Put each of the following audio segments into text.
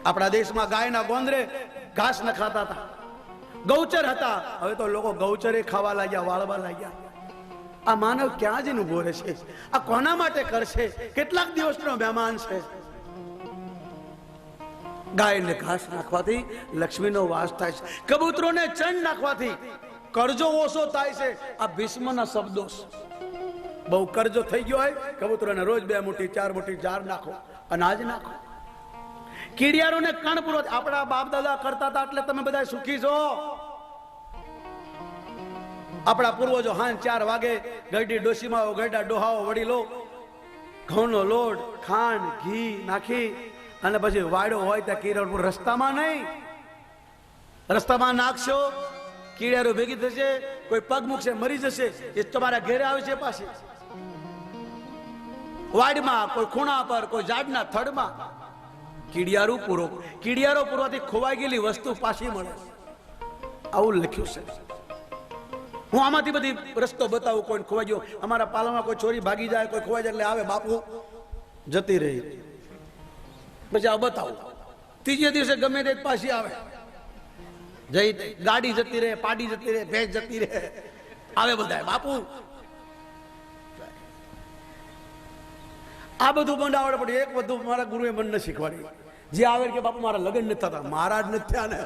આપણા દેશમાં ગાયના ગોંદરે ઘાસ ન ખાતા હતા, ગૌચર હતા. હવે તો લોકો ગૌચરે ખાવા લાગ્યા, વાળવા લાગ્યા. આ માનવ ક્યાં જઈને ઉભો રહેશે? આ કોના માટે કરશે? કેટલાક દિવસનો મહેમાન છે. ગાયને ઘાસ નાખવાથી લક્ષ્મીનો વાસ થાય છે. કબૂતરોને ચણ નાખવાથી કરજો ઓછો થાય છે. આ ભીષ્મના શબ્દો. બહુ કરજો થઈ ગયો હોય, કબૂતરોને રોજ 2 મુઠ્ઠી 4 મુઠ્ઠી જાર નાખો, અનાજ નાખો. કીડિયારોને કણ પૂરો. આપણા બાપ દાદા કરતા હતા એટલે તમે બધા સુખી છો. આપણા પૂર્વજો હાન 4 વાગે ગરડી ડોશીમાં ગરડા ડોહાઓ વડીલો ઘઉંનો લોટ, ખાંડ, ઘી નાખી અને પછી વાડો હોય ત્યાં કીડિયારો રસ્તામાં નહીં, રસ્તામાં નાખશો કીડિયારો ભેગી થશે, કોઈ પગ મૂકશે મરી જશે. એ તમારા ઘેરે આવે છે પાછી વાડમાં, કોઈ ખૂણા પર, કોઈ ઝાડના થડમાં. કીડિયારો પૂરો. કીડિયારો પૂરવાથી ખોવાઈ ગયેલી વસ્તુ પાછી મળે. આવું લખ્યું છે. હું આમાંથી બધી રસ્તો બતાવું. કોઈ ખોવાઈ ગયો, અમારા પાલામાં કોઈ ચોરી ભાગી જાય, કોઈ ખોવાઈ જાય એટલે આવે બાપુ જતી રહી, પછી આ બતાવું. ત્રીજે દિવસે ગમે તે પાછી આવે. જઈ ગાડી જતી રહે, પાડી જતી રહે, ભેંસ જતી રહે, આવે બધા બાપુ. આ બધું બંધ આવડે. પણ એક બધું મારા ગુરુએ મને શીખવાડી. જે આવે કે બાપુ મારા લગ્ન નથી થતા. મારા જ નથી થયા ને.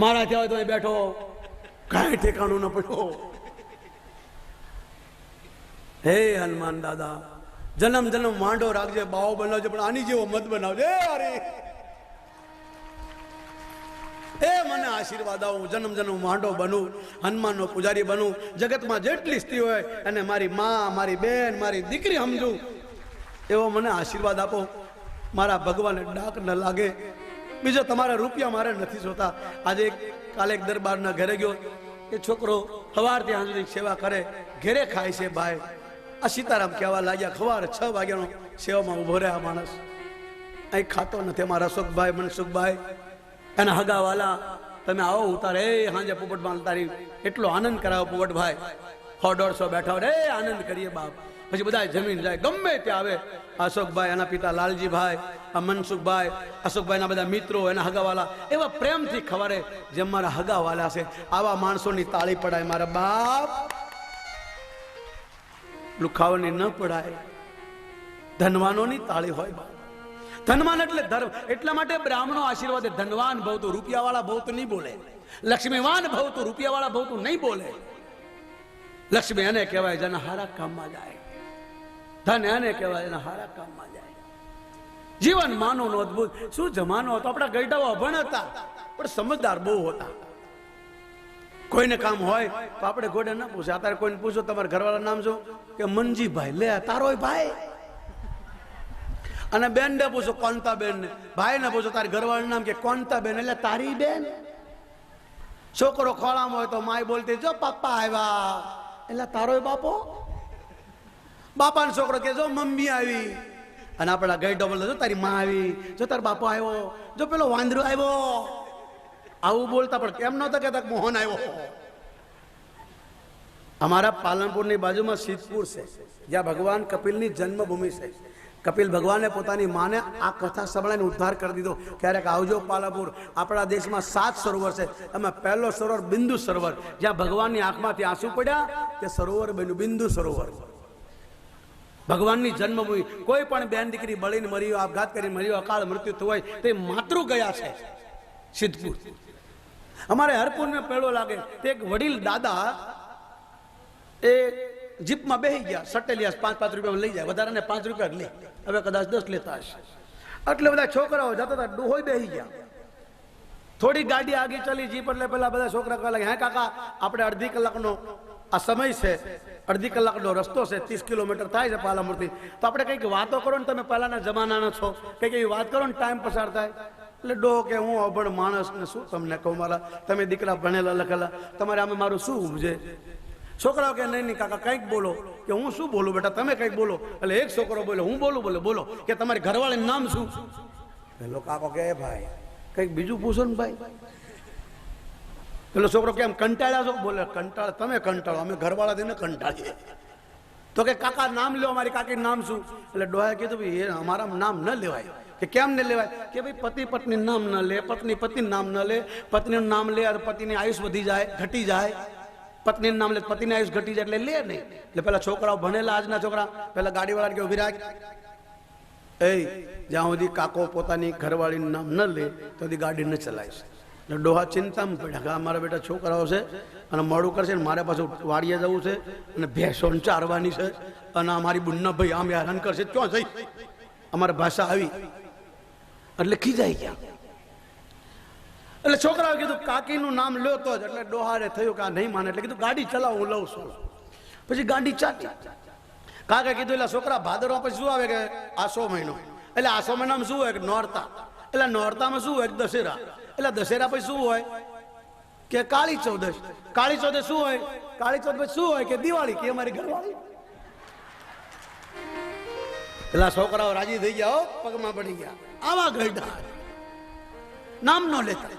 મારા થયા હોય તો બેઠો, કાંઈ ઠેકાણું ન પડ્યો. હે હનુમાન દાદા, જન્મ જન્મ માંડો રાખજે, બાવો બનાવજે, પણ આની જેવો મત બનાવજે. અરે એ મને આશીર્વાદ આવું, જન્મ જન્મ માંડો બનું, હનુમાનનો પૂજારી બનું, જગતમાં જેટલી સ્ત્રી હોય અને મારી માં, મારી બેન, મારી દીકરી સમજુ, એવો મને આશીર્વાદ આપો. મારા ભગવાનને ડાક ન લાગે. બીજો તમારા રૂપિયા મારે નથી જોતા. આજે કાલે એક દરબારના ઘરે ગયો. એ છોકરો સવારથી સાંજ સુધી સેવા કરે, ઘેરે ખાય છે ભાઈ. આ સીતારામ કહેવા લાગ્યા. સવારે 6 વાગ્યાનો સેવામાં ઉભો રહે આ માણસ, અહીં ખાતો નથી. અમારા અશોકભાઈ, મનસુખભાઈ, એના હગાવાલા, તમે આવો ઉતારે. હાંજે પોપટમાં તારી એટલો આનંદ કરાવો પોપટભાઈ. 100-150 બેઠા હોય, આનંદ કરીએ બાપ. પછી બધા જમીન જાય, ગમે ત્યાં આવે. અશોકભાઈ, એના પિતા લાલજીભાઈ, આ મનસુખભાઈ, અશોકભાઈના બધા મિત્રો, એના હગાવાલા, એવા પ્રેમથી ખવારે જેમ મારા હગાવાલા છે. આવા માણસોની તાળી પડાય મારા બાપ. લુખાવાની ન પડાય. ધનવાનોની તાળી હોય બાપ. ધનવાન એટલે ધર્મ. એટલા માટે બ્રાહ્મણો આશીર્વાદ. ધનવાન ભવતું, રૂપિયાવાળા ભવતું નહીં બોલે. લક્ષ્મીવાન ભવતું, રૂપિયાવાળા ભવતું નહીં બોલે. લક્ષ્મી એને કહેવાય જેના હારા કામમાં જાય. ધન એને કહેવાય એના હારા કામમાં જાય. જીવન માનો નો અદભુત. શું જમાનો હતો. આપણા ગઈડાઓ અભણ હતા પણ સમજદાર બહુ હતા. કોઈને કામ હોય તો આપણે ગોડે ના પૂછે. અત્યારે કોઈને પૂછો તમારા ઘરવાળા નામ શું, કે મનજીભાઈ. લે તારો ભાઈ. અને બેન ને પૂછો કોનતા બેન ને. ભાઈ ને પૂછો તારી ઘરવાળા નામ, કે કોનતા બેન, એટલે તારી બેન. છોકરો ખોળામાં હોય તો માય બોલતી, જો પપ્પા આવ્યા, એટલે તારો બાપો. બાપા ને છોકરો કે જો મમ્મી આવી. અને આપણા ગઈડો બોલે જો તારી માં આવી, જો તારો બાપો આવ્યો, જો પેલો વાંદરો આવ્યો. આવું બોલતા. પણ કેમ નહોતા કહેતા મોહન આવ્યો. અમારા પાલનપુરની બાજુમાં સિદ્ધપુર છે, જ્યાં ભગવાન કપિલની જન્મભૂમિ છે. કપિલ ભગવાને પોતાની માને આ કથા સંભળાવીને ઉદ્ધાર કરી દીધો. ક્યારેક આવજો પાલનપુર. આપણા દેશમાં 7 સરોવર છે. એમાં પહેલો સરોવર બિંદુ સરોવર, જ્યાં ભગવાનની આંખમાંથી આંસુ પડ્યા તે સરોવર બન્યું બિંદુ સરોવર. ભગવાનની જન્મભૂમિ. કોઈ પણ બેન દીકરી બળીને મર્યો, આપઘાત કરીને મર્યો, અકાળ મૃત્યુ થયું હોય તે માતૃ ગયા છે સિદ્ધપુર. અમારે હરપુરને પેળો લાગે. તે એક વડીલ દાદા એ જીપમાં બેસી ગયા. સટેલિયા 5-5 રૂપિયા લઈ જાય, વધારે 5 રૂપિયા લે. હવે કદાચ 10 લેતા હશે. એટલે બધા છોકરાઓ જતા હતા, ડોહોઈ બેસી ગયા. થોડી ગાડી આગી ચાલી જીપ, એટલે પેલા બધા છોકરા કહેવા લાગે, હે કાકા આપણે અડધી કલાકનો આ સમય છે, અડધી કલાકનો રસ્તો છે, 30 કિલોમીટર થાય છે પાલનપુરથી, તો આપણે કંઈક વાતો કરો ને, તમે પહેલાના જમાનાના છો, કંઈક એવી વાત કરો ને, ટાઈમ પસાર થાય. એટલે ડો કે હું અભણ માણસ ને શું તમને કહું, મારા તમે દીકરા ભણેલા લખેલા, તમારે આમાં મારું શું ઉપજે. છોકરાઓ કે નહીં નહીં કાકા કંઈક બોલો. કે હું શું બોલું બેટા, તમે કંઈક બોલો. એટલે એક છોકરો બોલો, હું બોલું. બોલો કે તમારી ઘરવાળીનું નામ શું. પેલો કાકો કે ભાઈ કંઈક બીજું પૂછો ને ભાઈ. પેલો છોકરો કેમ કંટાળ્યા છો. બોલે કંટાળ તમે કંટાળો, અમે ઘરવાળા થઈને કંટાળીએ. તો કે કાકા નામ લો, અમારી કાકી નામ શું. એટલે ડોહાએ કીધું ભાઈ એ અમારા નામ ન લેવાય, કે કેમ ન લેવાય? કે ભાઈ પતિ પત્ની નામ ન લે, પત્ની પતિનું નામ ન લે, પત્નીનું નામ લે તો પતિની આયુષ વધી જાય, ઘટી જાય, પત્નીનું નામ લે પતિની આયુષ ઘટી જાય એટલે લે નહીં. એટલે પેલા છોકરાઓ ભણેલા આજના છોકરા પેલા ગાડીવાળાને કે ઉભી રાખ, એ જ્યાં સુધી કાકો પોતાની ઘરવાળીનું નામ ન લે તો સુધી ગાડી ન ચલાવીશ. એટલે ડોહા ચિંતામાં પડ્યા કે આ મારા બેટા છોકરાઓ છે અને મોડું કરશે ને મારે પાછું વાડીએ જવું છે અને ભેંસો ચારવાની છે અને અમારી બુનના ભાઈ આમ હેરાન કરશે, ક્યાં જઈ? અમારી ભાષા આવી એટલે ખીજાઈ ગયા. એટલે છોકરાએ કીધું કાકીનું નામ લ્યો તો જ. એટલે ડોહારે થયું કે આ નહીં માને એટલે કીધું ગાડી ચલાવ, હું લઉં છું. પછી ગાડી ચાલી. કાકે કીધું એટલે છોકરા ભાદરવા પછી શું આવે કે આસો મહિનો, એટલે આસો મહિનામાં શું હોય કે નોરતા, એટલે નોરતામાં શું હોય કે દશેરા, એટલે દશેરા પછી શું હોય કે કાળી ચૌદશ, કાળી ચૌદશ શું હોય, કાળી ચૌદશ પછી શું હોય કે દિવાળી, કે અમારી ઘરવાળી. પેલા છોકરાઓ રાજી થઈ ગયા, પગમાં પડી ગયા. આવા ગઈડા નામ નો લેતા,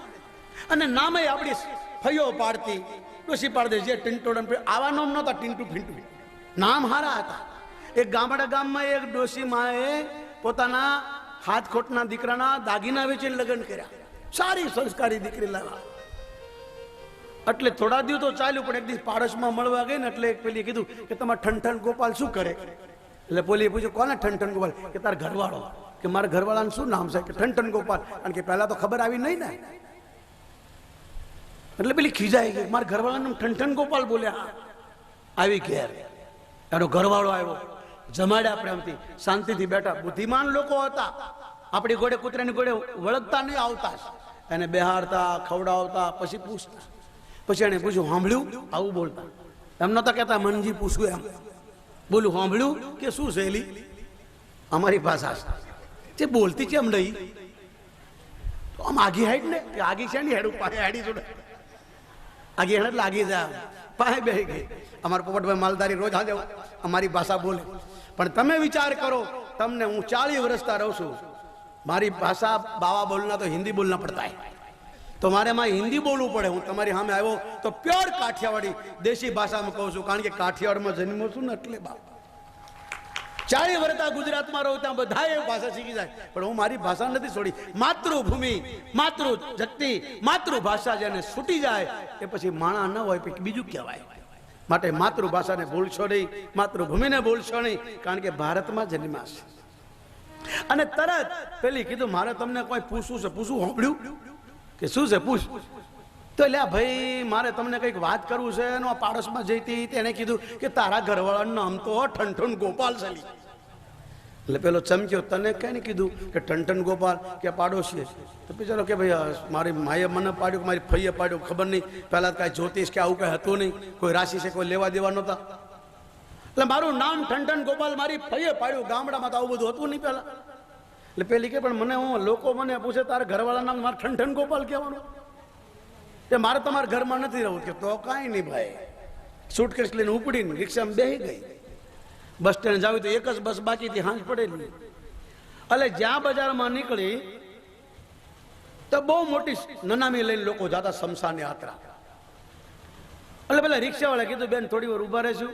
અને નામે આપણી ફઈઓ પાડતી, ડોસી પાડતી, જે ટિંટોડન આવા નામ નહોતા, ટિંટુ ફિંટુ નામ હારા હતા. એક ગામડા ગામમાં એક ડોસી માએ પોતાના હાથ ખોટના દીકરાના દાગીના વેચીને લગ્ન કર્યા. સારી સંસ્કારી દીકરી લાવ્યા. એટલે થોડા દિવસ તો ચાલ્યું, પણ એક દિવસ પાડોશમાં મળવા ગઈ ને એટલે પેલી કીધું કે તમારા ઠનઠન ગોપાલ શું કરે? એટલે પોલીએ પૂછ્યું કોને ઠનઠન ગોપાલ? કે તાર ઘરવાળો. કે મારા ઘરવાળાનું શું નામ છે? કે ઠનઠન ગોપાલ. કારણ કે પહેલા તો ખબર આવી નહીં ને, એટલે પેલી ખીજાઈ ગઈ, મારા ઘરવાળાનું ઠનઠન ગોપાલ બોલ્યા. આવી ઘેર એનો ઘરવાળો આવ્યો, જમાડ્યા પ્રેમથી, શાંતિથી બેઠા. બુદ્ધિમાન લોકો હતા, આપણી ઘોડે કૂતરાની ઘોડે વળગતા નહીં, આવતા એને બેહાડતા, ખવડાવતા, પછી પૂછતા. પછી એને પૂછ્યું સાંભળ્યું? આવું બોલતા, એમ નતા કહેતા મનજી પૂછવું, એમ બોલું સાંભળ્યું કે શું સહેલી? અમારી ભાષા છે બોલતી કેમ નહીં? તો આમ આગી હાઈડ ને, કે આગી છે ને હેડું પાસે હાડી જોડે આગી હેડ એટલે આગી જાય પાસે બેસી ગઈ. અમારા પોપટભાઈ માલધારી રોજ હાજર અમારી ભાષા બોલે. પણ તમે વિચાર કરો, તમને હું 40 વર્ષથી રહું છું, મારી ભાષા બાવા બોલના તો હિન્દી બોલના પડતા હે, તો મારે માં હિન્દી બોલવું પડે. હું તમારી સામે આવ્યો તો પ્યોર કાઠિયાવાડી દેશી ભાષામાં કહું છું, કારણ કે કાઠિયાવાડમાં જન્મ્યો છું ને એટલે બાપ 40 વર્ષ ગુજરાતમાં રહું ત્યાં બધા એ ભાષા શીખી જાય, પણ હું મારી ભાષા નથી છોડી. માતૃભૂમિ, માતૃ શક્તિ, માતૃભાષા જેને છૂટી જાય એ પછી માણા ન હોય પછી બીજું કહેવાય. માટે માતૃભાષાને ભૂલશો નહીં, માતૃભૂમિને ભૂલશો નહીં, કારણ કે ભારતમાં જન્મ્યા છે. અને તરત પેલી કીધું મારે તમને કોઈ પૂછવું છે. પૂછવું સાંભળ્યું કે શું છે? પૂછ. તો લ્યા ભાઈ મારે તમને કંઈક વાત કરવું છે. એનો આ પાડોશમાં જઈતી, તેને કીધું કે તારા ઘરવાળાનું નામ તો ઠનઠન ગોપાલ છે. એટલે પેલો ચમક્યો, તને કઈ કીધું કે ઠનઠન ગોપાલ કે પાડોશી? તો બિચારો કે ભાઈ મારી માએ મને પાડ્યું, મારી ફઈએ પાડ્યું, ખબર નહીં. પહેલા કાંઈ જ્યોતિષ કે આવું કાંઈ હતું નહીં, કોઈ રાશિ છે કોઈ લેવા દેવા નહોતા. એટલે મારું નામ ઠનઠન ગોપાલ મારી ફઈએ પાડ્યું. ગામડામાં તો આવું બધું હતું નહીં પહેલા. એટલે પેલી કે પણ મને હું લોકો મને પૂછે તારા ઘરવાળા નામ મારે ઠનઠન ગોપાલ કહેવાનું, કે મારે તમારા ઘરમાં નથી રહું. કે તો કાંઈ નહીં ભાઈ, સુટકેસ લઈને ઉપડીને રિક્ષામાં બેસી ગઈ. બસ સ્ટેન્ડ જાવ તો એક જ બસ બાકી હતી, હાંજ પડેલી. એટલે જ્યાં બજારમાં નીકળી તો બહુ મોટી નનામી લઈને લોકો જતા શમશાન યાત્રા. એટલે પેલા રિક્ષાવાળા કીધું બેન થોડી વાર ઉભા રહેશું.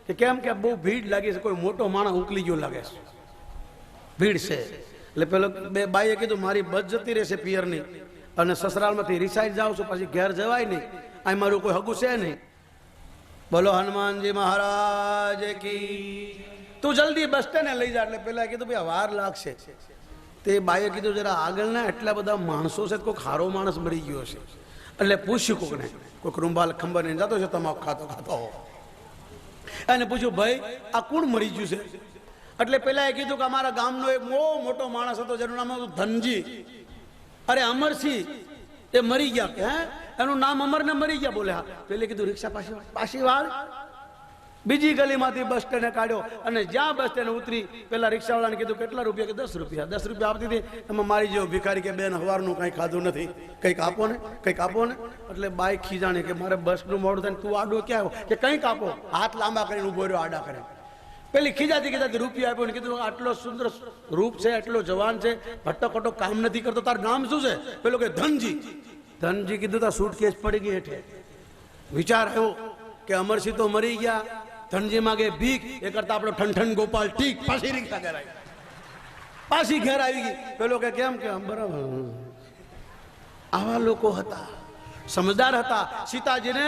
કે કેમ? કે બહુ ભીડ લાગી છે, કોઈ મોટો માણસ ઉકલી ગયો લાગે છે, ભીડ છે. એટલે પેલો બે બાઈએ કીધું મારી બસ જતી રહેશે પિયરની, અને સસરાલમાંથી રિસાઈ જાઉં છું, પછી ઘેર જવાય નહીં, આ મારું કોઈ હગું છે નહીં. બોલો હનુમાનજી મહારાજ કી. તું જલ્દી બસ સ્ટેન્ડ લઈ જા. એટલે પેલા કીધું ભાઈ વાર લાગશે. તે બાઈએ કીધું જરા આગળ ના, એટલા બધા માણસો છે, કોઈ ખારો માણસ મરી ગયો છે. એટલે પૂછ્યું કોકને, કોઈક રૂંબાલ ખંબર નહીં જતો છે તમાકુ ખાતો ખાતો, એને પૂછ્યું ભાઈ આ કોણ મરી ગયું છે? એટલે પેલા એ કીધું કે અમારા ગામનો એક મોટો માણસ હતો જેનું નામ હતું ધનજી, અરે અમરસિંહ, એ મરી ગયા. કે હે એનું નામ અમર ને મરી ગયા? બોલે હા. પેલે કીધું રિક્ષા પાછી વાળ. બીજી ગલીમાંથી બસ સ્ટેન્ડે કાઢ્યો, અને જ્યાં બસ સ્ટેન્ડ ઉતરી પેલા રિક્ષાવાળાને કીધું કેટલા રૂપિયા? કે 10 રૂપિયા. 10 રૂપિયા આપતી હતી. એમાં મારી જેવો ભિખારી કે બેન હવારનું કંઈ ખાધું નથી, કંઈક આપો ને, કંઈક આપો ને. એટલે બાઈ ખીજાણી કે મારે બસનું મોડું થાય, તું આડો ક્યાં આવ્યો? કે કંઈક આપો. હાથ લાંબા કરીને ઉભો રહ્યો આડા કરે. પેલી ખીજાતી કીધા રૂપિયા આપ્યો ને કીધું આટલો સુંદર રૂપ છે, એટલો જવાન છે, ભટ્ટો ખોટો કામ નથી કરતો, તારું નામ શું છે? પેલો કે ધનજી. ધનજી કીધું તા સૂટકેસ પડી ગઈ હેઠે. વિચાર આવ્યો કે અમરસિંહ તો મરી ગયા, ધનજી માગે ભીખ, એ કરતા આપણો ઠનઠન ગોપાલ ઠીક. પાછી રિક્ષા કરાય. પાછી ઘેર આવી ગઈ. પેલો કે કેમ કે બરાબર. આવા લોકો હતા, સમજદાર હતા. સીતાજીને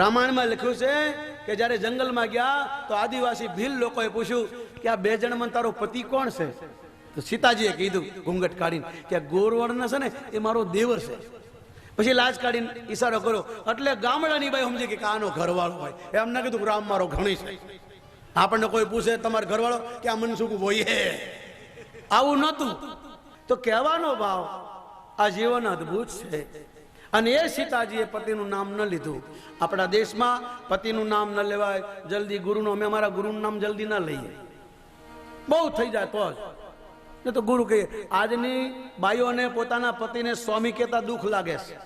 રામાયણમાં લખ્યું છે કે જ્યારે જંગલમાં ગયા તો આદિવાસી ભીલ લોકોએ પૂછ્યું કે આ 2 જણમાં તારો પતિ કોણ છે? તો સીતાજીએ કીધું ઘૂંઘટ કાઢીને કે ગોરવર્ણ છે ને એ મારો દેવર છે. પછી લાજ કાઢીને ઈશારો કર્યો એટલે ગામડાની બાઈ સમજી કે આનો ઘરવાળો હોય. એમ ના કીધું રામ મારો ઘણી છે. આપણને કોઈ પૂછે તમારો ઘરવાળો કે આ મનસુખ હોય, આવું નહોતું. તો કહેવાનો ભાવ આ જીવન અદ્ભુત છે. અને એ સીતાજીએ પતિનું નામ ન લીધું. આપણા દેશમાં પતિનું નામ ન લેવાય જલ્દી. ગુરુનું, અમે અમારા ગુરુનું નામ જલ્દી ના લઈએ, બહુ થઈ જાય તો જ. ને તો ગુરુ કહીએ. આજની બાઈઓને પોતાના પતિને સ્વામી કહેતા દુઃખ લાગે છે.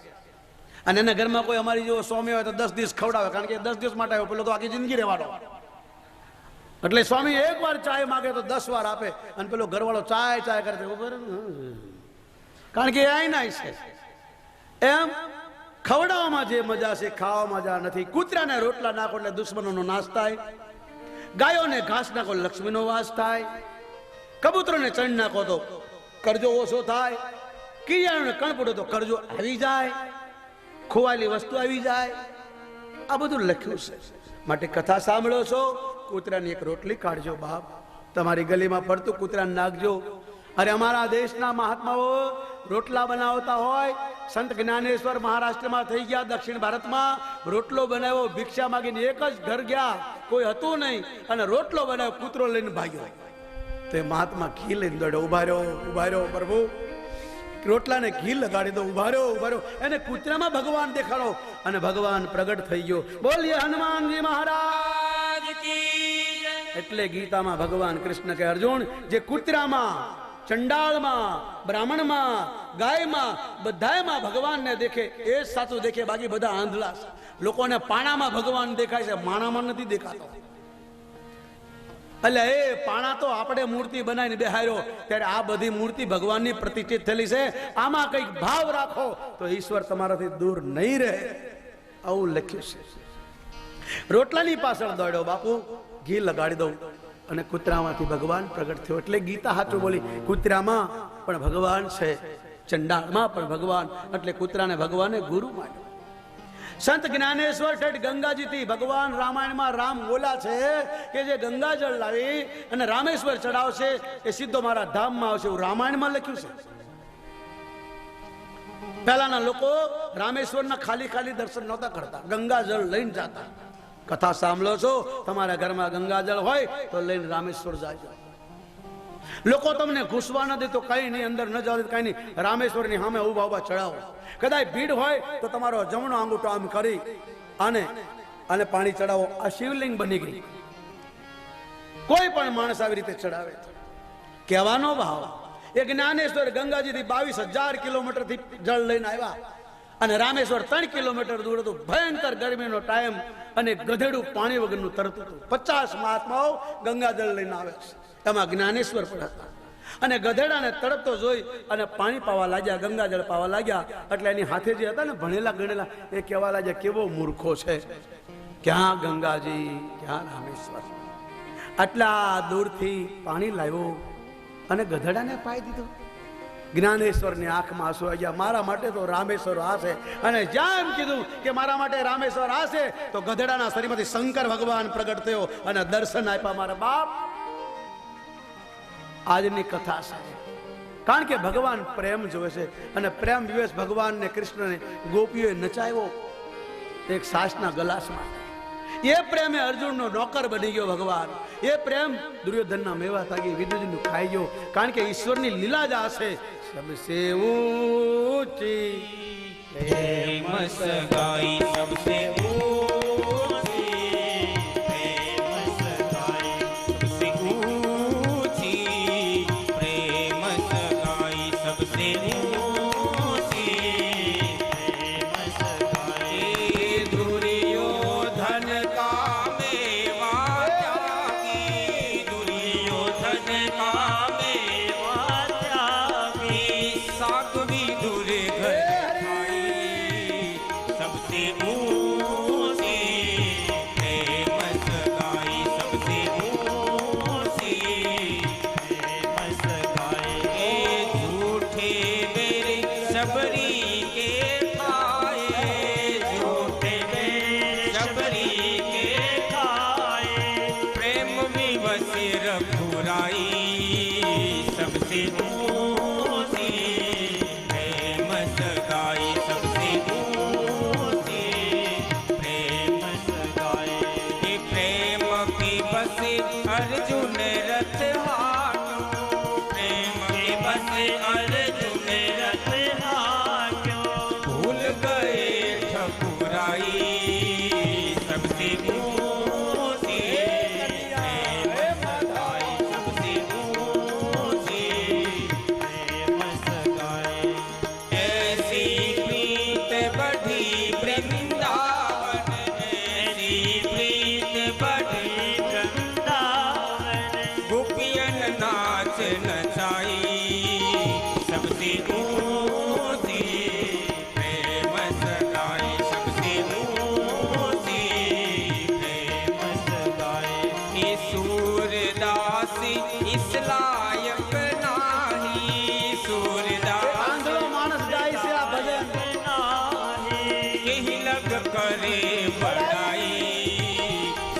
અને એના ઘરમાં કોઈ અમારી જેવો સ્વામી હોય તો 10 દિવસ ખવડાવે, કારણ કે 10 દિવસ માટે આવ્યો, પેલો તો આખી જિંદગી રહેવાનો. એટલે સ્વામી એક વાર ચાય માગે તો 10 વાર આપે, અને પેલો ઘરવાળો ચાય ચાય કરે, કારણ કે એ ના છે. એમ ખવડાવવામાં જે મજા છે ખાવામાં મજા નથી. કૂતરાને રોટલા નાખો એટલે દુશ્મનોનો નાશ થાય, ગાયોને ઘાસ નાખો લક્ષ્મીનો વાસ થાય, કબૂતરોને ચણ નાખો તો કરજો ઓછો થાય, કીડિયાને કણ પડો તો કરજો આવી જાય, ખોવાયેલી વસ્તુ આવી જાય. આ બધું લખ્યું છે. માટે કથા સાંભળો છો, કૂતરાની એક રોટલી કાઢજો બાપ, તમારી ગલીમાં પડતું કૂતરાને નાખજો. અરે અમારા દેશના મહાત્માઓ રોટલા બનાવતા હોય. સંત જ્ઞાનેશ્વર મહારાષ્ટ્રમાં થઈ ગયા, દક્ષિણ ભારતમાં રોટલો બનાવ્યો, ભિક્ષા માગીને એક જ ઘર ગયા, કોઈ હતું નહીં, અને રોટલો બનાવ્યો, કૂતરો લઈને ભાગ્યો. તે મહાત્મા ઘી લઈને દોડ્યો, ઉભા રહ્યો પ્રભુ, રોટલાને ઘી લગાડી દો, ઉભા રહ્યો. એને કૂતરામાં ભગવાન દેખાડો, અને ભગવાન પ્રગટ થઈ ગયો. બોલીએ હનુમાનજી મહારાજ કી જય. એટલે ગીતામાં ભગવાન કૃષ્ણ કે અર્જુન, જે કૂતરામાં, ચંડાળમાં, બ્રાહ્મણમાં, ગાયમાં, બધામાં ભગવાનને દેખે એ જ સાચું દેખે, બાકી બધા આંધળા છે. લોકોને પાણામાં ભગવાન દેખાય છે, માણામાં નથી દેખાતો. એટલે એ પાણા તો આપણે મૂર્તિ બનાવીને બેહાર્યો, ત્યારે આ બધી મૂર્તિ ભગવાનની પ્રતિષ્ઠિત થયેલી છે. આમાં કંઈક ભાવ રાખો તો ઈશ્વર તમારાથી દૂર નહીં રહે. આવું લખ્યું છે. રોટલાની પાછળ દોડ્યો બાપુ, ઘી લગાડી દઉં, અને કૂતરામાંથી ભગવાન પ્રગટ થયો. એટલે ગીતા સાચું બોલી, કૂતરામાં પણ ભગવાન છે, ચંડાળમાં પણ ભગવાન. એટલે કૂતરાને ભગવાને ગુરુ માન્યો. સંત જ્ઞાનેશ્વર ઠેઠ ગંગાજીથી ભગવાન રામાયણમાં રામ બોલા છે કે જે ગંગાજળ લાવી અને રામેશ્વર ચડાવશે એ સીધો મારા ધામમાં આવશે, એવું રામાયણમાં લખ્યું છે. પહેલાના લોકો રામેશ્વરના ખાલી દર્શન નહોતા કરતા, ગંગાજળ લઈને જતા. કથા સાંભળો છો, તમારા ઘરમાં ગંગાજળ હોય તો લઈને રામેશ્વર જાજો. લોકો તમને ઘૂસવા ન દે તો કઈ નહીં, અંદર ન જાવ કઈ નહીં, રામેશ્વરની સામે ઉભા ચડાવો. કદાચ ભીડ હોય તો તમારો જમણો આંગૂઠો આમ કરી અને પાણી ચડાવો. આ શિવલિંગ બની ગઈ. કોઈ પણ માણસ આવી રીતે ચડાવે. કહેવાનો ભાવ, એ જ્ઞાનેશ્વર ગંગાજીથી 22,000 કિલોમીટરથી જળ લઈને આવ્યા, અને રામેશ્વર 3 કિલોમીટર દૂર હતું. ભયંકર ગરમીનો ટાઈમ, અને ગધેડું પાણી વગરનું તરતું હતું. 50 મહાત્માઓ ગંગાજળ લઈને આવે છે, એમાં જ્ઞાનેશ્વર પણ હતા. અને ગધેડાને તડપતો જોઈ અને પાણી પાવા લાગ્યા, ગંગાજળ પાવા લાગ્યા. એટલે એની હાથે જે હતા ને ભણેલા ગણેલા, એ કહેવા લાગ્યા કેવો મૂર્ખો છે, ક્યાં ગંગાજી ક્યાં રામેશ્વર. આટલા દૂરથી પાણી લાવ્યો અને ગધેડાને પાઈ દીધું. જ્ઞાનેશ્વરની આંખમાં આંસુ આવી ગયા. મારા માટે તો રામેશ્વર આ છે. અને જેમ કીધું કે મારા માટે રામેશ્વર આ છે, તો ગધેડાના શરીરમાંથી શંકર ભગવાન પ્રગટ થયો અને દર્શન આપ્યા. મારા બાપ, આજની કથા છે. કારણ કે ભગવાન પ્રેમ જોવે છે, અને પ્રેમ વિવેશ ભગવાનને કૃષ્ણને ગોપીઓએ નચાવ્યો એક સાસના ગલાસમાં. એ પ્રેમે અર્જુનનો નોકર બની ગયો ભગવાન. એ પ્રેમ દુર્યોધનના મેવા તાગી વિદુરજીનું ખાઈ ગયો. કારણ કે ઈશ્વરની લીલા જ આ છે. સબસે ઊંચી પ્રેમ સગાઈ, સબસે सबसे ऊंची प्रेम सगाई सबसे ऊंची प्रेम सगाई ये प्रेम की बस अर्जुन रथ हाथों प्रेम की बस अर्जुन रथ हाथों भूल गए ठकुराई सबसे ऊंची प्रेम सगाई सबसे ऊंची प्रेम सगाई ऐसी प्रीत बढ़ी वृंदावन ऐसी प्रीत बढ़ी वृंदावन गोपियन नाच नचाई सबसे ऊंची प्रेम सगाई सबसे ऊंची प्रेम सगाई ये सूरदास इस लायक नाही सूरदास આંધળો માણસ ગાય છે આ ભજન यही लग करे बढ़ाई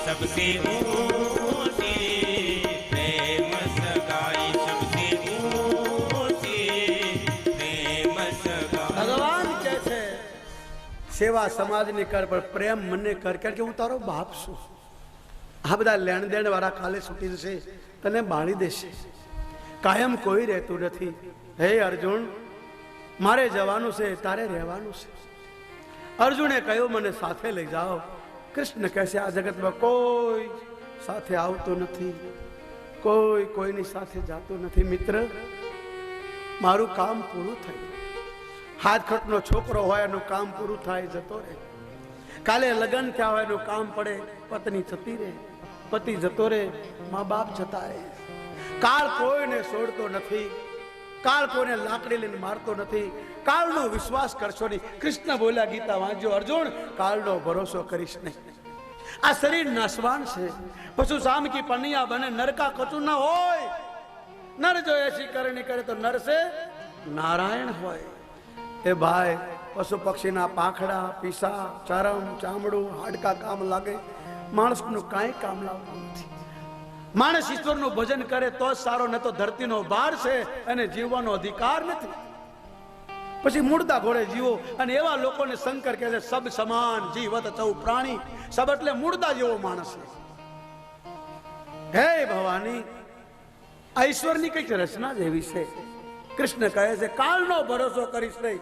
सबसे ऊंची प्रेम सगाई सबसे ऊंची प्रेम सगाई ભગવાન કહે છે સેવા સમાજની કર પણ પ્રેમ મને કર કારણ કે હું તારો બાપ છું આ બધા લેણ દેણ વાળા કાલે છૂટી જશે તને બાળી દેશે કાયમ કોઈ રહેતું નથી હે અર્જુન મારે જવાનું છે તારે રહેવાનું છે અર્જુને કહ્યું મને સાથે લઈ જાઓ કૃષ્ણ કહે છે આ જગતમાં કોઈ સાથે આવતું નથી કોઈ કોઈની સાથે જાતું નથી મિત્ર મારું કામ પૂરું થયું હાથ ખટનો છોકરો હોય એનું કામ પૂરું થાય જતો રહે કાલે લગ્ન થયા હોય એનું કામ પડે પત્ની જતી રહે પતિ જતો રહે મા બાપ જતા રહે કાળ કોઈને છોડતો નથી કાળ કોઈને લાકડી લઈને મારતો નથી કાળનો વિશ્વાસ કરશો નહીં કૃષ્ણ બોલ્યા ગીતા વાંચજો અર્જુન કાળનો ભરોસો કરીશ નહીં આ શરીર નાશવાન છે પશુ શામ કી પનિયા બને નરકા કચું ના હોય નર જો એસી કરણી કરે તો નર સે નારાયણ હોય એ ભાઈ પશુ પક્ષીના પાંખડા પીસા ચરમ ચામડું હાડકા કામ લાગે માણસનું કાંઈ કામ લાવતું નથી માણસ ઈશ્વરનું ભજન કરે તો જ સારો ન તો ધરતીનો ભાર છે અને જીવવાનો અધિકાર નથી પછી મૂળતા ઘોડે જીવો અને એવા લોકોને શંકર કહે છે સબ સમાન જીવત ચૌ પ્રાણી સબ એટલે મૂળતા જેવો માણસ હે ભવાની આ ઈશ્વરની કઈક રચના જેવી છે કૃષ્ણ કહે છે કાળનો ભરોસો કરીશ નહીં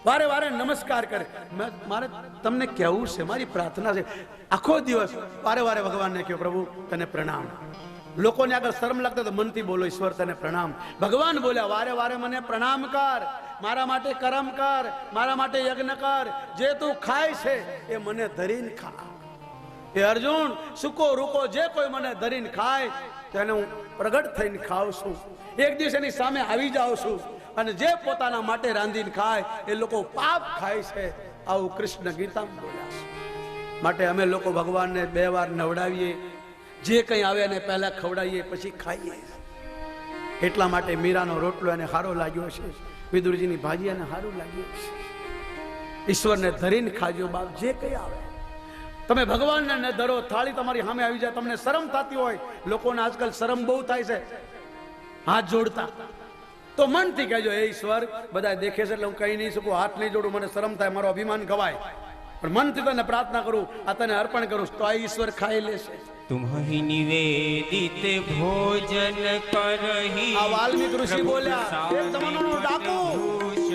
વારે વારે નમસ્કાર કરે મારે તમને કહેવું છે મારી પ્રાર્થના છે આખો દિવસ વારે વારે ભગવાનને કહ્યું પ્રભુ તને પ્રણામ લોકોને આગળ શરમ લાગતા તો મનથી બોલો ઈશ્વર તને પ્રણામ ભગવાન બોલ્યા વારે વારે મને પ્રણામ કર મારા માટે કરમ કર મારા માટે યજ્ઞ કર જે તું ખાય છે એ મને ધરીને ખા એ અર્જુન સુકો રૂકો જે કોઈ મને ધરીને ખાય તેને હું પ્રગટ થઈને ખાઉં છું એક દિવસ એની સામે આવી જાઉં છું અને જે પોતાના માટે રાંધીને ખાય એ લોકો પાપ ખાય છે આવું કૃષ્ણ ગીતામાં બોલ્યા છે માટે અમે લોકો ભગવાનને 2 વાર નવડાવીએ જે કંઈ આવે એને પહેલા ખવડાવીએ પછી ખાઈએ એટલા માટે મીરાનો રોટલો એને સારો લાગ્યો છે વિદુરજીની ભાજી એને સારું લાગ્યું છે ઈશ્વરને ધરીને ખાજો બાપ જે કંઈ આવે તમે ભગવાનને ન ધરો થાળી તમારી સામે આવી જાય તમને શરમ થતી હોય લોકોને આજકાલ શરમ બહુ થાય છે હાથ જોડતા તો મનથી કહેજો હે ઈશ્વર બધા દેખે છે એટલે હું કહી નહીં શકું હાથ નહીં જોડું મને શરમ થાય મારો અભિમાન ગવાય પણ મનથી તને પ્રાર્થના કરું આ તને અર્પણ કરું તો આ ઈશ્વર ખાઈ લેશે तुम्हि निवेदित भोजन करही આ વાલ્મીક ઋષિ બોલ્યા એક જમાનાનો ડાકુ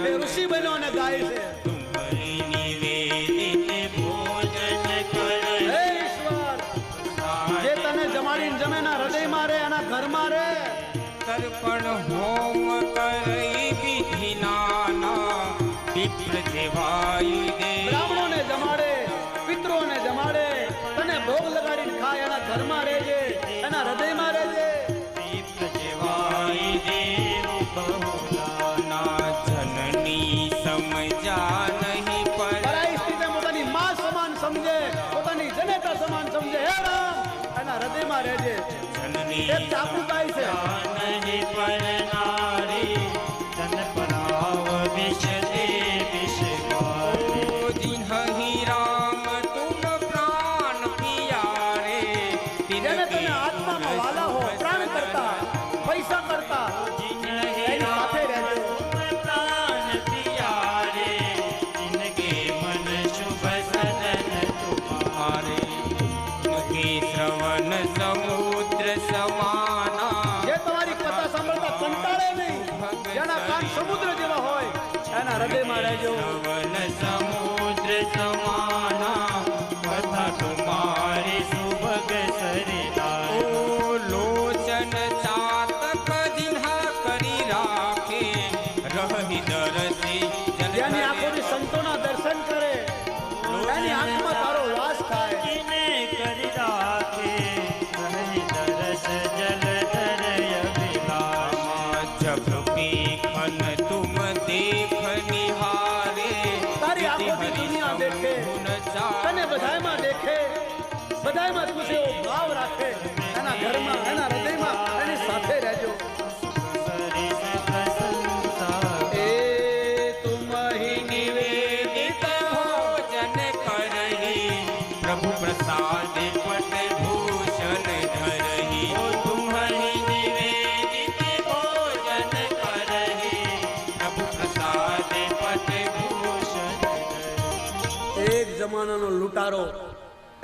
એ ઋષિ બન્યો અને ગાય છે तुम्हि निवेदित भोजन करही હે ઈશ્વર જે તને જમાડીને જમે ના હૃદયમાં રહે એના ઘરમાં રહે તર્પણ હોમ કરઈ વિધિ નાના વિપ્ર જેવાય દે બ્રાહ્મણોને જમાડે પિતરોને જમાડે તને ભોગ લગાડીને ખાય એના ઘરમાં રહેજે એના હૃદયમાં રહેજે વિપ્ર જેવાય દેવ બહુલાના જનની સમજા નહીં પર પરાઈ સ્ત્રીને પોતાની માં સમાન સમજે પોતાની જનેતા સમાન સમજે હે રામ એના હૃદયમાં રહેજે જનની એક ચાપુકાઈ છે નહીં પર નારી તન પરાવ વિષ દે વિષ દિનહી રામ તુમ પ્રાણ પિયારે જેને તને આત્મામાં વાલા હો પ્રાણ કરતા પૈસા કરતા કથામાં રહેજો. શ્રવણ સમુદ્ર સમાના કથા તુમારી સુભગ સરિતા. ઓ લોચન ચાતક દિલ્હા કરી રાખે રહી દરસી જેની આંખોથી સંતોના દર્શન કરે એની આંખમાં તારો વાસ થાય. જિને કરી રાખે રહી દરસ જલધર અભિલાષ. જબ પીખન તુમ દેખ નિહારે તારી આંખોથી દુનિયા દેખે તને બધાયમાં દેખે બધાયમાં તું એવો ભાવ રાખે એના ઘરમાં એના હૃદયમાં એની સાથે રહેજો. એ તુમ હી નિવેદિત ભોજન કરહી પ્રભુ પ્રસાદ પટ ભૂષણ ધરહી. ઓ તુમ્હરી નિવેદિત ભોજન કરહી પ્રભુ પ્રસાદ પટ ભૂષણ ધરહી. એક જમાનાનો લૂંટારો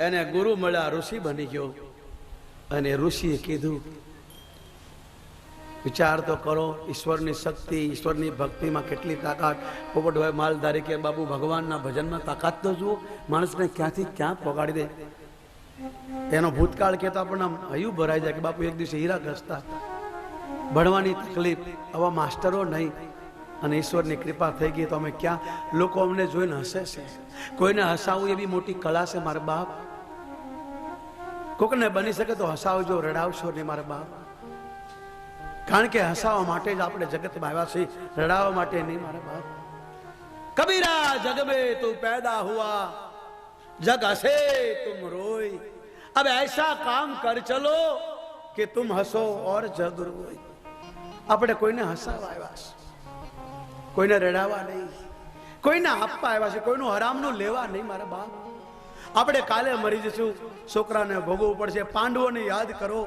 એને ગુરુ મળ્યા, ઋષિ બની ગયો. અને ઋષિએ કીધું વિચાર તો કરો, ઈશ્વરની શક્તિ ઈશ્વરની ભક્તિમાં કેટલી તાકાત. પોપટભાઈ માલધારી કે બાબુ ભગવાનના ભજનમાં તાકાત તો જુઓ, માણસને ક્યાંથી ક્યાં પગાડી દે. એનો ભૂતકાળ કહેતો આપણને હયું ભરાઈ જાય કે બાપુ એક દિવસે હીરા ઘસતા હતા, ભણવાની તકલીફ, આવા માસ્ટરો નહીં. અને ઈશ્વરની કૃપા થઈ ગઈ તો અમે ક્યાં, લોકો અમને જોઈને હસે છે. કોઈને હસાવવું એવી મોટી કળા છે મારા બાપ. કોકને બની શકે તો હસાવજો, રડાવશો નહીં મારા બાપ. કારણ કે હસાવવા માટે જ આપણે જગતમાં આવ્યા છીએ, રડાવવા માટે નહીં મારા બાપ. કબીરા જગ में तू पैदा हुआ जग हसे तुम रोई, अब ऐसा काम कर चलो कि तुम हंसो और जग रोई. આપણે કોઈને હસાવવા આવ્યા છે, કોઈને રડાવવા નહીં, કોઈને આપવા આવ્યા છે, કોઈનું હરામનું લેવા નહીં મારા બાપ. આપણે કાલે મરી જશું, છોકરાને ભોગવવું પડશે. પાંડવોને યાદ કરો,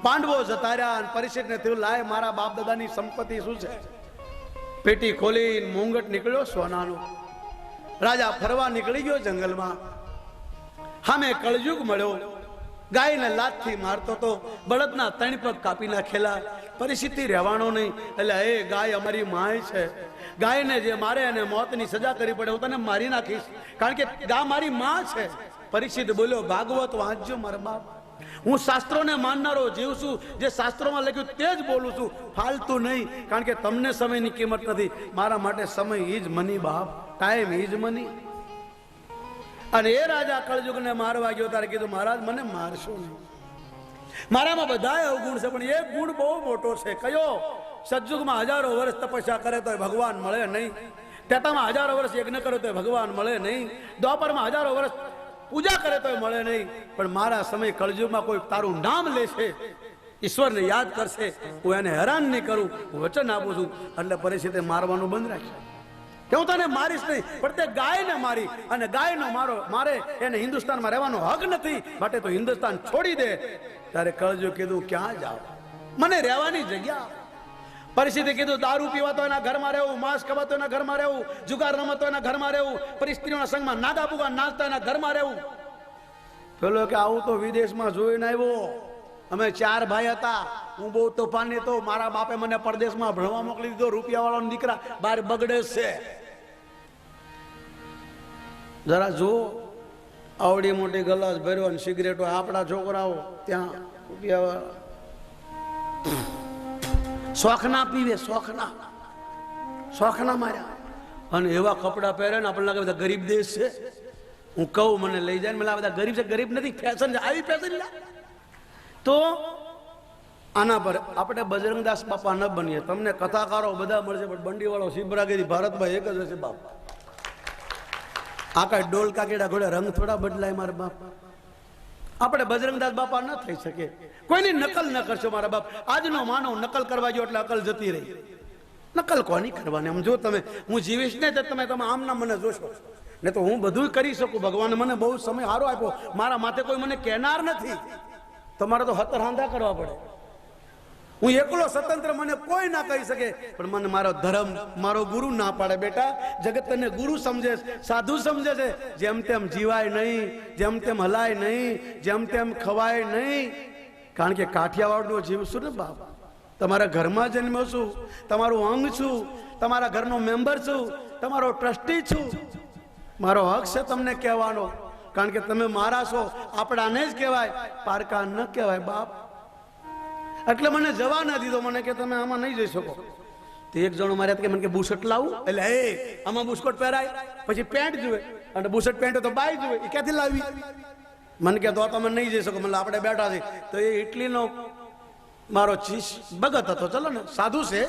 પાંડવો જતા રહ્યા અને પરિષદને થયું લાય મારા બાપ દાદાની સંપત્તિ શું છે. પેટી ખોલીને મુંગટ નીકળ્યો સોનાનો. રાજા ફરવા નીકળી ગયો જંગલમાં. સામે કળયુગ મળ્યો, ગાયને લાતથી મારતો તો, બળદના ત્રણ પગ કાપી નાખેલા. પરિસ્થિતિ રહેવાનો નહીં. એટલે એ ગાય અમારી માય છે, ગાયને જે મારે એને મોતની સજા કરવી પડે, હું તને મારી નાખીશ, કારણ કે ગા મારી માં છે. પરીક્ષિત બોલ્યો ભાગવત વાંચજો મારા બાપ, હું શાસ્ત્રોને માનનારો જીવ છું, જે શાસ્ત્રોમાં લખ્યું તે જ બોલું છું, ફાલતું નહીં. કારણ કે તમને સમયની કિંમત નથી, મારા માટે સમય ઇઝ મની બાપ, ટાઈમ ઇઝ મની. અને એ રાજા કળયુગને મારવા ગયો ત્યારે કીધું મહારાજ મને મારશો નહીં, મારામાં બધા અવગુણ છે પણ એક ગુણ બહુ મોટો છે. કયો? સતયુગમાં હજારો વર્ષ તપસ્યા કરે તો ભગવાન મળે નહીં, ત્રેતામાં હજારો વર્ષ યજ્ઞ કરે તો ભગવાન મળે નહીં, દ્વાપરમાં હજારો વર્ષ પૂજા કરે તો મળે નહીં. પણ મારા સમય કળયુગમાં કોઈ તારું નામ લેશે, ઈશ્વરને યાદ કરશે, હું એને હેરાન નહીં કરું, હું વચન આપું છું. એટલે પરિસ્થિતિ મારવાનું બંધ રાખશે કે હું તને મારીશ નહીં, પણ તે ગાયને મારી, અને ગાયનો મારે એને હિન્દુસ્તાનમાં રહેવાનો હક નથી, માટે તો હિન્દુસ્તાન છોડી દે. ત્યારે કળજુગ કીધું ક્યાં જાવ, મને રહેવાની જગ્યા. પરિસ્થિતિ કીધું દારૂ પીવા તો એના ઘરમાં રહેવું, માંસ ખવા તો એના ઘરમાં રહેવું, જુગાર રમતો એના ઘરમાં રહેવું, પરિસ્થિતિઓના સંગમાં નાગા પુગા નાચતા એના ઘરમાં રહેવું. પેલો કે આવું તો વિદેશમાં જોઈને આવ્યો, અમે 4 ભાઈ હતા, હું બહુ તોફાની હતો, મારા બાપે મને પરદેશમાં ભણવા મોકલી દીધો, રૂપિયા વાળાનો દીકરા બહાર બગડે છે. જરા જો આવડી મોટી ગલાસ ભર્યો અને સિગરેટો, આપણા છોકરાઓ ત્યાં રૂપિયા શોખના પીવે, શોખના માર્યા, અને એવા કપડા પહેરે ને આપણને લાગે બધા ગરીબ દેશ છે. હું કહું મને લઈ જાય, મને બધા ગરીબ છે, ગરીબ નથી, ફેશન છે, આવી ફેશન. તો આના પર આપણે બજરંગદાસ બાપા ન બનીએ. તમને કથાકારો બધા મળશે પણ બંડીવાળો શિબરાગીરી ભારતમાં એક જ હશે બાપ. આ કઈ ડોલ કાકેડા ઘોડે રંગ થોડા બદલાય મારા બાપ. આપણે બજરંગદાસ બાપા ન થઈ શકે, કોઈની નકલ ન કરશો મારા બાપ. આજનો માનવ નકલ કરવા ગયો એટલે અકલ જતી રહી. નકલ કોની કરવાની? આમ જો તમે, હું જીવીશ ને તો તમે આમના મને જોશો, ને તો હું બધું કરી શકું. ભગવાને મને બહુ સમય સારો આપ્યો, મારા માથે કોઈ મને કહેનાર નથી. તમારે તો હતર હાંધા કરવા પડે. હું એકલો સ્વતંત્ર, મને કોઈ ના કહી શકે, પણ મને મારો ધર્મ, મારો ગુરુ ના પાડે. બેટા, જગત તને ગુરુ સમજે, સાધુ સમજે છે. જેમ તેમ જીવાય નહીં, જેમ તેમ હલાય નહીં, જેમ તેમ ખવાય નહીં. કારણ કે કાઠિયાવાડનો જીવ છું ને બાપ, તમારા ઘરમાં જન્મ્યો છું, તમારું અંગ છું, તમારા ઘરનો મેમ્બર છું. તમારો ટ્રસ્ટી છું, મારો હક છે તમને કહેવાનો, કારણ કે તમે મારા છો, આપણાને જ કહેવાય, પારકા ન કહેવાય બાપ. એટલે મને જવા ના દીધો, મને કે તમે આમાં નહીં જઈ શકો. તો એક જણો મારે કે મને કે બુશર્ટ લાવું, એટલે આમાં બુસ્કોટ પહેરાય, પછી પેન્ટ જુએ, અને બુશર્ટ પેન્ટ તો બાય જુએ, એ ક્યાંથી લાવી? મને કે તો તમે નહીં જઈ શકો. મને આપણે બેઠા છે તો એ ઇટલીનો મારો ભગત હતો, ચલો ને સાધુ છે,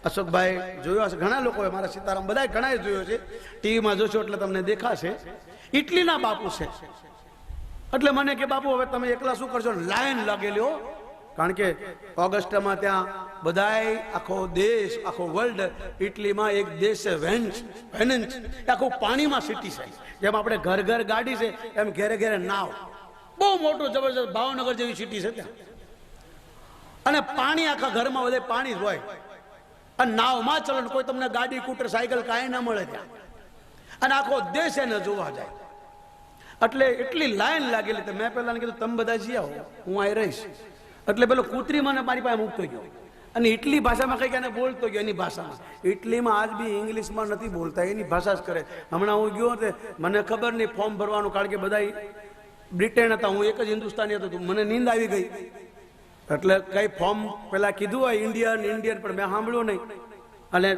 અશોકભાઈ જોયો હશે, ઘણા લોકોએ, મારા સીતારામ બધા ઘણા જોયો છે, ટીવીમાં જોશો એટલે તમને દેખાશે. ઇટલીના બાપુ છે. એટલે મને કે બાપુ હવે તમે એકલા શું કરશો? લાઈન લાગેલી હો, કારણ કે ઓગસ્ટમાં ત્યાં બધાય આખો દેશ, આખો વર્લ્ડ, ઇટલીમાં એક દેશ છે વેનન્સ, આખું પાણીમાં સિટી છે. જેમ આપણે ઘર ઘર ગાડી છે એમ ઘેરે ઘેરે નાવ, બહુ મોટું જબરજસ્ત ભાવનગર જેવી સિટી છે ત્યાં. અને પાણી આખા ઘરમાં બધે પાણી જ હોય, અને નાવમાં ચલો, કોઈ તમને ગાડી કૂટર સાયકલ કાંઈ ના મળે ત્યાં, અને આખો દેશ એને જોવા જાય. એટલે એટલી લાઈન લાગેલી. તો મેં પહેલા કીધું તમે બધા જઈ આવો, હું અહીં રહીશ. એટલે પેલો કૂતરી મને મારી પાસે મૂકતો ગયો, અને ઇટલી ભાષામાં કંઈક એને બોલતો ગયો, એની ભાષામાં. ઇટલીમાં આજ બી ઇંગ્લિશમાં નથી બોલતા, એની ભાષા જ કરે. હમણાં હું ગયો તે મને ખબર નહીં ફોર્મ ભરવાનું, કારણ કે બધા બ્રિટેન હતા, હું એક જ હિન્દુસ્તાની હતો, મને નીંદ આવી ગઈ. એટલે કઈ ફોર્મ પેલા કીધું હોય ઇન્ડિયન, પણ મેં સાંભળ્યું નહીં. અને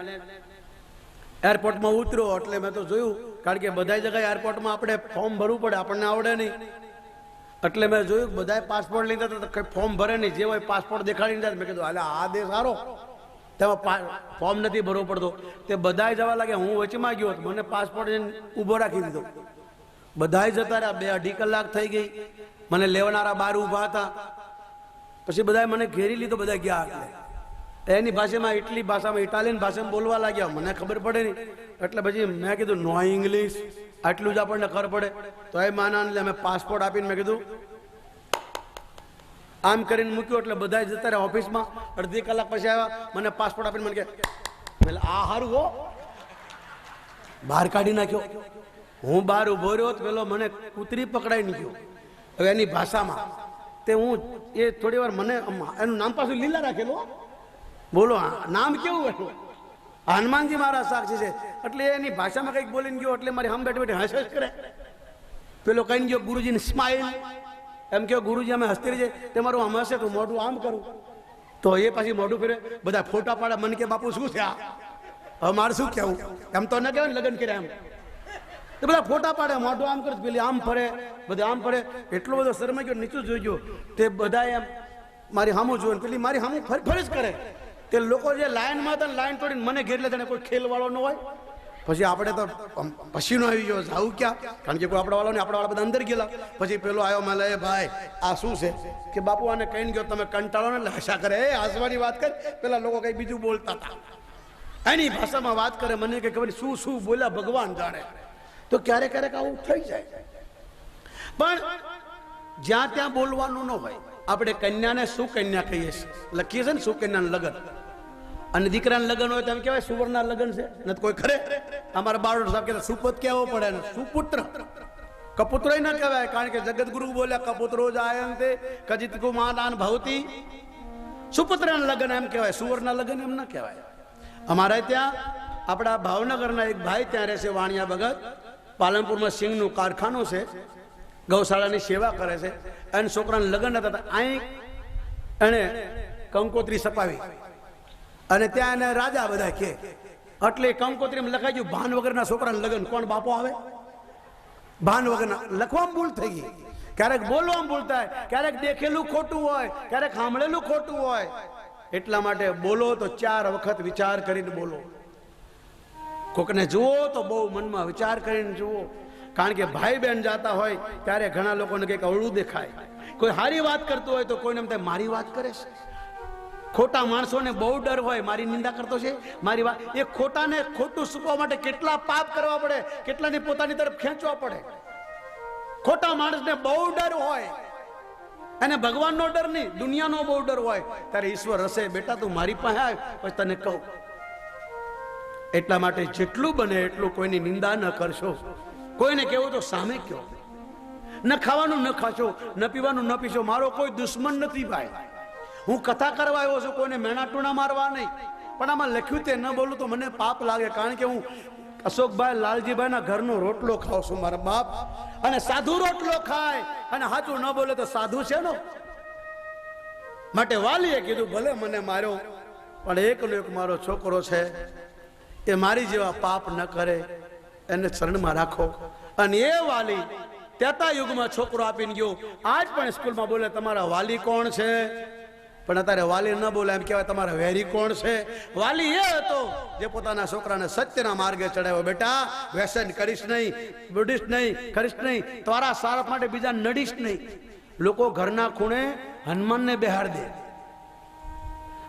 એરપોર્ટમાં ઉતર્યો એટલે મેં તો જોયું, કારણ કે બધા જગ્યાએ એરપોર્ટમાં આપણે ફોર્મ ભરવું પડે, આપણને આવડે નહીં. એટલે મેં જોયું બધા પાસપોર્ટ લઈને જતા, કઈ ફોર્મ ભરે નહીં, જે હોય પાસપોર્ટ દેખાડીને જાય. મેં કીધું હાલે આ દેશ સારો, તેમાં ફોર્મ નથી ભરવો પડતો. તે બધા જવા લાગ્યા, હું વચમાં ગયો, મને પાસપોર્ટ ઊભો રાખી દીધો. બધા જતા રહ્યા, 2-2.5 કલાક થઈ ગઈ. મને લેવનારા બહાર ઊભા હતા. પછી બધા મને ઘેરી લીધો, બધા ગયા. એટલે એની ભાષામાં, ઇટલી ભાષામાં, ઇટાલિયન ભાષામાં બોલવા લાગ્યા, મને ખબર પડે નહીં. એટલે પછી મેં કીધું નો ઇંગ્લિશ, આટલું જ આપણને ખબર પડે. તો એ માના એટલે મેં પાસપોર્ટ આપીને મેં કીધું આમ કરીને મૂક્યું. એટલે બધા જતા રહ્યા ઓફિસમાં. 1.5 કલાક પછી આવ્યા, મને પાસપોર્ટ આપીને મને કે આ સારું હો, બહાર કાઢી નાખ્યો. હું બહાર ઉભો રહ્યો, પેલો મને કૂતરી પકડાઈ નીકળ્યો. હવે એની ભાષામાં તે હું એ થોડી વાર મને એનું નામ પાછું લીલા રાખેલું. બોલો નામ કેવું હતું? હનુમાનજી મારા સાક્ષી છે. એટલે એની ભાષામાં કંઈક બોલીને ગયો. એટલે મારી હમ બેઠી બેઠી હસ કરે. પેલો કહીને ગયો ગુરુજીને સ્માઇલ, એમ કે ગુરુજી અમે હસતી રહી જાય, તે મારું આમ હશે તો મોઢું આમ કરું. તો એ પાછી મોઢું ફેરે, બધા ફોટા પાડે. મને કે બાપુ શું છે આ? હવે મારે શું કહેવું? એમ તો ન કહેવાય લગ્ન કર્યા એમ. તો બધા ફોટા પાડે, મોઢું આમ કરે, પેલી આમ ફરે, બધા આમ ફરે. એટલો બધો શરમાઈ ગયો, નીચું જોઈ ગયો. તે બધા એમ મારી સામું જોયું, પેલી મારી સામું ફરી જ કરે. તે લોકો જે લાઈનમાં હતા, લાઈન તોડીને મને ઘેર લેતા, કોઈ ખેલવાળો ન હોય. પછી આપણે તો પસીનો આવી ગયો, આવું ક્યાં? કારણ કે કોઈ આપણા વાળો નહીં, આપણા વાળા બધા અંદર ગયેલા. પછી પેલો આવ્યો, મને એ ભાઈ આ શું છે? કે બાપુ આને કહીને ગયો તમે કંટાળો ને, એટલે હસા કરે. એ હસવાની વાત કરે. પેલા લોકો કઈ બીજું બોલતા હતા, એની ભાષામાં વાત કરે. મને કઈ ખબર શું શું બોલ્યા ભગવાન જાણે. તો ક્યારેક ક્યારેક આવું થઈ જાય. પણ જ્યાં ત્યાં બોલવાનું ન હોય. આપણે કન્યાને સુકન્યા કહીએ છીએ, લખીએ છીએ ને સુકન્યાનું લગ્ન. અને દીકરાના લગ્ન હોય તો એમ કહેવાય સુવર્ણના લગ્ન છે. નથી કોઈ ખરે. અમારા બારોટ સાહેબ કહેતા સુપુત કહેવો પડે ને, સુપુત્ર. કપુત્ર ન કહેવાય, કારણ કે જગતગુરુ બોલ્યા કપુત્રો જાયંતે કજિત કુમાદાન ભવતી. સુપુત્રના લગ્ન એમ કહેવાય, સુવર્ણના લગ્ન એમ ન કહેવાય. અમારે ત્યાં આપણા ભાવનગરના એક ભાઈ ત્યાં રહે છે, વાણિયા ભગત. પાલનપુરમાં સિંગનું કારખાનું છે, ગૌશાળાની સેવા કરે છે. અને છોકરાના લગ્ન હતા, અહીં એને કંકોત્રી સપાવી, અને ત્યાં એને રાજા બધા કે. એટલે કંકોત્રીમાં લખાઈ ગયું ભાન વગરના છોકરાના લગ્ન. કોણ બાપો આવે? ભાન વગરના. લખવામાં ભૂલ થઈ ગઈ. ક્યારેક બોલવામાં ભૂલ થાય, ક્યારેક દેખેલું ખોટું હોય, ક્યારેક સાંભળેલું ખોટું હોય. એટલા માટે બોલો તો 4 વખત વિચાર કરીને બોલો. કોકને જુઓ તો બહુ મનમાં વિચાર કરીને જુઓ. કારણ કે ભાઈ બહેન જાતા હોય ત્યારે ઘણા લોકોને કંઈક અવળું દેખાય. કોઈ સારી વાત કરતું હોય તો કોઈને એમ થાય મારી વાત કરે છે. ખોટા માણસોને બહુ ડર હોય, મારી નિંદા કરતો છે, મારી વાત. એ ખોટાને ખોટું શીખવા માટે કેટલા પાપ કરવા પડે, કેટલાને પોતાની તરફ ખેંચવા પડે. ખોટા માણસને બહુ ડર હોય, અને ભગવાનનો ડર નહીં, દુનિયાનો બહુ ડર હોય. ત્યારે ઈશ્વર હશે, બેટા તું મારી પાસે આવ, પછી તને કહું. એટલા માટે જેટલું બને એટલું કોઈની નિંદા ન કરશો. કોઈને કહેવું તો સામે કહો. ન ખાવાનું ન ખાશો, ન પીવાનું ન પીશો. મારો કોઈ દુશ્મન નથી ભાઈ. હું કથા કરવા આવ્યો છું, કોઈને મેણા ટૂણા મારવા નહીં. પણ આમાં લખ્યું તે ન બોલું તો મને પાપ લાગે. કારણ કે હું અશોકભાઈ લાલજીભાઈના ઘરનો રોટલો ખાવ છું મારા બાપ, અને સાધુ રોટલો ખાય અને સાચું ન બોલે તો સાધુ છે ને. માટે વાલીએ કીધું ભલે મને માર્યો, પણ એકનો એક મારો છોકરો છે, એ મારી જેવા પાપ ન કરે, એને શરણમાં રાખો. અને એ વાલી ત્રેતા યુગમાં છોકરો આપીને ગયો. આજ પણ સ્કૂલમાં બોલે તમારા વાલી કોણ છે, પણ અત્યારે વાલી ન બોલે, એમ કહેવાય તમારા વેરી કોણ છે. વાલી એ હતો જે પોતાના છોકરાને સત્યના માર્ગે ચડાવ્યો. બેટા વ્યસન કરીશ નહીં, બુડીશ નહીં, કરીશ નહીં, તારા સારા માટે બીજા નડીશ નહીં. લોકો ઘરના ખૂણે હનુમાનને બેહાર દે.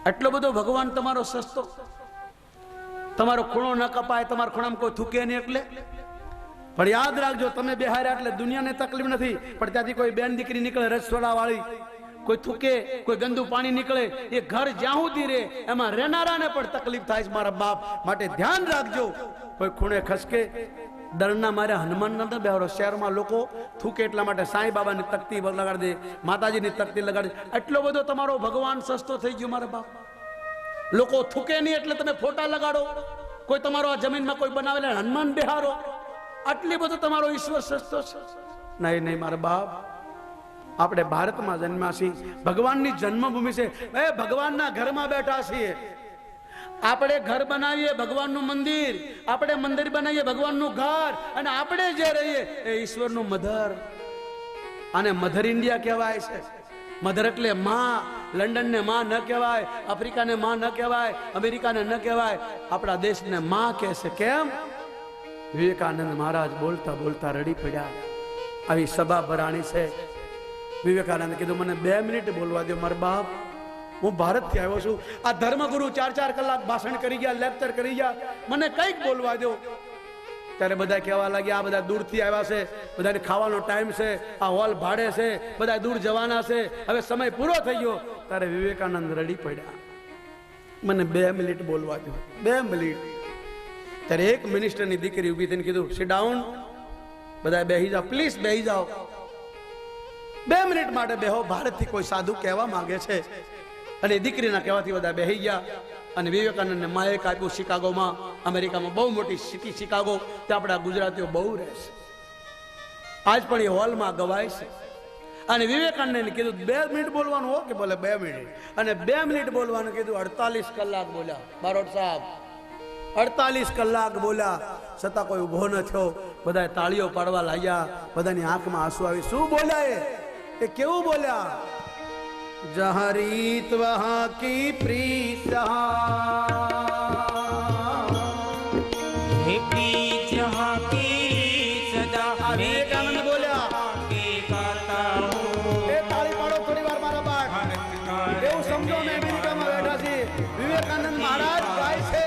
એટલો બધો ભગવાન તમારો સસ્તો, તમારો ખૂણો ન કપાય, તમારા ખૂણામાં કોઈ થૂકે નહીં. એટલે પણ યાદ રાખજો, તમે બેહાર્યા એટલે દુનિયાને તકલીફ નથી, પણ ત્યાંથી કોઈ બેન દીકરી નીકળે રસોડા વાળી, કોઈ થૂકે, કોઈ ગંદુ પાણી નીકળે, એ ઘર જ્યાં સુધી રહે એમાં રહેનારાને પણ તકલીફ થાય છે મારા બાપ. માટે ધ્યાન રાખજો, કોઈ ખૂણે ખસકે દરના મારે હનુમાન ન બેહારો. શહેરમાં લોકો થૂકે એટલા માટે સાંઈ બાબાની તકતી લગાડી દે, માતાજીની તકતી લગાડી દે. એટલો બધો તમારો ભગવાન સસ્તો થઈ ગયો મારા બાપ. લોકો થૂકે નહીં એટલે તમે ફોટા લગાડો, કોઈ તમારો આ જમીનમાં કોઈ બનાવેલા હનુમાન બેહારો, આટલી બધો તમારો ઈશ્વર સસ્તો છે. નહીં નહીં મારા બાપ, આપણે ભારતમાં જન્મ્યા છીએ, ભગવાનની જન્મભૂમિ છે. એ ભગવાનના ઘરમાં બેઠા છીએ. આપણે ઘર બનાવીએ ભગવાનનું મંદિર, આપણે મંદિર બનાવીએ ભગવાનનું ઘર, અને આપણે જે રહીએ એ ઈશ્વરનું મધર. અને મધર ઇન્ડિયા કહેવાય છે. મધર એટલે માં. લંડનને માં ન કહેવાય, આફ્રિકાને માં ન કહેવાય, અમેરિકાને ન કહેવાય, આપણા દેશને માં કહે છે. કેમ? વિવેકાનંદ મહારાજ બોલતા બોલતા રડી પડ્યા. આવી સભા ભરાણી છે. વિવેકાનંદ કીધું મને 2 મિનિટ બોલવા દો મારા બાપ, હું ભારતથી આવ્યો છું. આ ધર્મગુરુ 4-4 કલાક ભાષણ કરી ગયા, લેક્ચર કરી ગયા, મને કંઈક બોલવા દો. ત્યારે બધા કહેવા લાગ્યા આ બધા દૂરથી આવ્યા છે, બધાને ખાવાનો ટાઈમ છે, આ હોલ ભાડે છે, બધા દૂર જવાના છે, હવે સમય પૂરો થઈ ગયો. ત્યારે વિવેકાનંદ રડી પડ્યા, મને 2 મિનિટ બોલવા દો, 2 મિનિટ. ત્યારે એક મિનિસ્ટરની દીકરી ઊભી થઈને કીધું સિટ ડાઉન. બધા બેહી જાઓ, પ્લીઝ બેહી જાઓ, 2 મિનિટ માટે બેહો. ભારતથી કોઈ સાધુ કહેવા માંગે છે. અને દીકરીના કહેવાથી બધા બેહી ગયા. અને વિવેકાનંદને માયક આપ્યું શિકાગોમાં, અમેરિકામાં બહુ મોટી સિટી શિકાગો, ત્યાં આપણા ગુજરાતીઓ બહુ રહેશે. આજ પણ એ હોલમાં ગવાય છે. અને વિવેકાનંદને કીધું 2 મિનિટ બોલવાનું હો, કે બોલે 2 મિનિટ. અને 2 મિનિટ બોલવાનું કીધું. 48 કલાક બોલ્યા બારોટ સાહેબ, 48 કલાક બોલ્યા, છતાં કોઈ ઉભો ન થયો. બધા તાળીઓ પાડવા લાગ્યા, બધાની આંખમાં આંસુ આવી. શું બોલ્યા એ કેવું બોલ્યા? જહાં રીત વહાં કી પ્રીત जहाँ की सदा વિવેકાનંદ બોલ્યા. के गाता हूँ એ તાળી પાડો થોડી વાર મારા બાપ. भारत का એવું સમજો અમે અમેરિકામાં બેઠા છીએ, વિવેકાનંદ મહારાજ ગાય છે.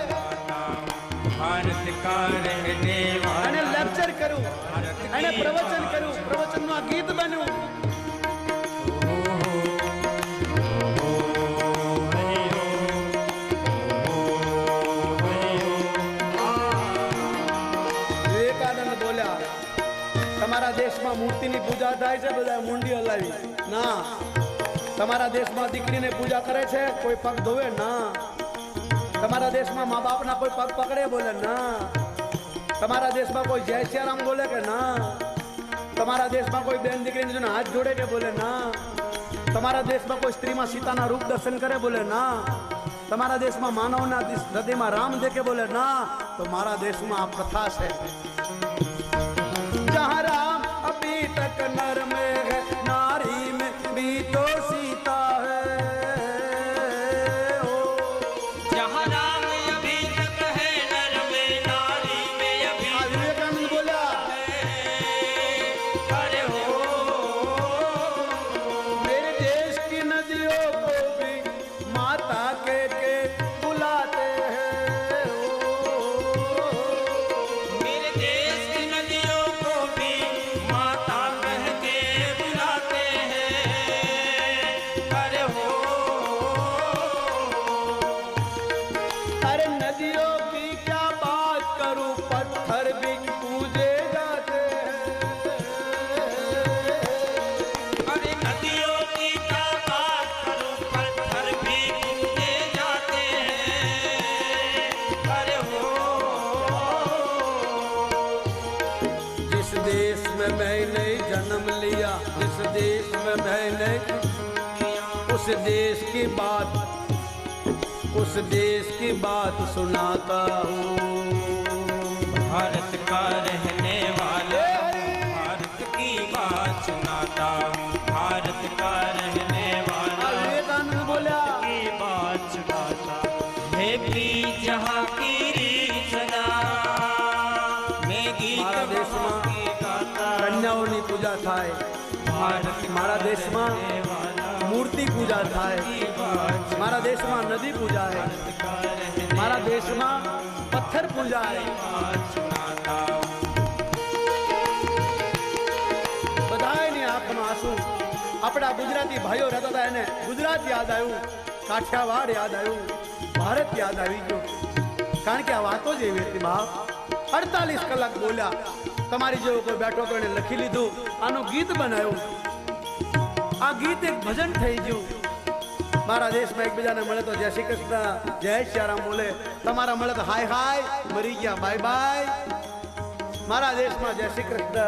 भारत का रहने वाला અને લેક્ચર કર્યું, અને પ્રવચન કર્યું, પ્રવચનનું આ ગીત બન્યું. વિવેકાનંદ બોલ્યા તમારા દેશમાં મૂર્તિની પૂજા થાય છે, બધા મુંડી હલાવી ના. તમારા દેશમાં દીકરીને પૂજા કરે છે, કોઈ પગ ધોવે ના. તમારા દેશમાં મા બાપના કોઈ પગ પકડે બોલે ના. તમારા દેશમાં કોઈ જય શ્રી રામ બોલે કે ના. તમારા દેશમાં કોઈ બેન દીકરીને જોઈને હાથ જોડે કે બોલે ના. તમારા દેશમાં કોઈ સ્ત્રીમાં સીતાના રૂપ દર્શન કરે બોલે ના. તમારા દેશમાં માનવના હૃદયમાં રામ દેખે બોલે ના. તો મારા દેશમાં આ પ્રથા છે. जहाँ राम अभी तक नर में है, नारी में भी तो सीता है. जहाँ राम अभी तक है नर में नारी में अभी विवेकानंद बोला अरे हो मेरे देश की नदियों को भी माता के बुलाते हैं. मेरे देश की नदियों को भी माता कह के बुलाते हैं अरे हो अरे नदियों की क्या बात करूं, पत्थर भी पूजे जाते हैं. अरे नदियों की क्या बात करूं, पत्थर भी पूजे जाते हैं अरे हो मैंने उस देश की बात सुनाता हूँ। भारत का रहने वाला हूँ, भारत की बात सुनाता हूँ। भारत का रहने वाला विवेकानंद बोला की बात सुनाता हूँ। है पी जहाँ की रीत सदा, मैं गीत મારા દેશમાં की गाता। કન્યાઓની પૂજા થાય, भारत મારા દેશમાં रहने वाला મૂર્તિ પૂજા થાય, की बात મારા દેશમાં નદી પૂજાય, का रहने મારા દેશમાં પથ્થર પૂજાય। सुनाता हूँ। બધાયની આંખમાં આંસુ। આપણા ગુજરાતી ભાઈઓ રહેતા હતા, એને ગુજરાત યાદ આવ્યું, કાઠિયાવાડ યાદ આવ્યું, ભારત યાદ આવી ગયું। કારણ કે આ વાતો જ એવી હતી બાપ। 48 કલાક બોલ્યા। તમારી જેવો કોઈ બેઠો તો એને લખી લીધું, આનું ગીત બનાવ્યું। આ ગીત એક ભજન થઈ ગયું। મારા દેશમાં એકબીજાને મળે તો જય શ્રી કૃષ્ણ, જય શ્યારામ બોલે। તમારા મળે તો હાય હાય, મરી ગયા, બાય બાય। મારા દેશમાં જય શ્રી કૃષ્ણ,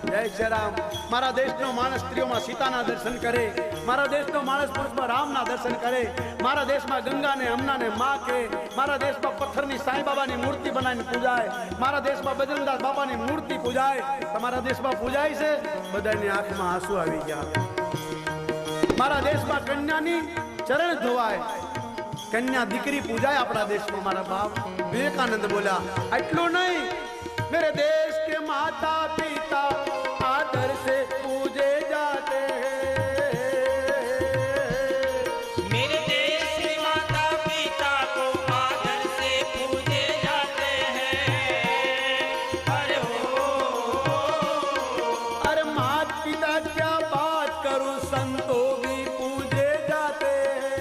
જય શ્યારામ। મારા દેશનો માણસ સ્ત્રીઓમાં સીતાના દર્શન કરે, મારા દેશનો માણસ પુરુષમાં રામના દર્શન કરે, મારા દેશમાં ગંગાને અમનાને માં કે, મારા દેશમાં પથ્થરની સાંઈ બાબાની મૂર્તિ બનાવીને પૂજાય, મારા દેશમાં બજરંગદાસ બાપાની મૂર્તિ પૂજાય। તમારા દેશમાં પૂજાય છે? બધાની આંખમાં આંસુ આવી ગયા। મારા દેશમાં કન્યાની ચરણ ધોવાય, કન્યા દીકરી પૂજાય આપણા દેશમાં। મારા બાપ વિવેકાનંદ બોલ્યા આટલું નહીં, मेरे देश के माता पिता आदर से पूजे जाते हैं। मेरे देश के माता पिता को आदर से पूजे जाते हैं। अरे हो, अरे माता पिता क्या बात करूं, संतों भी पूजे जाते हैं।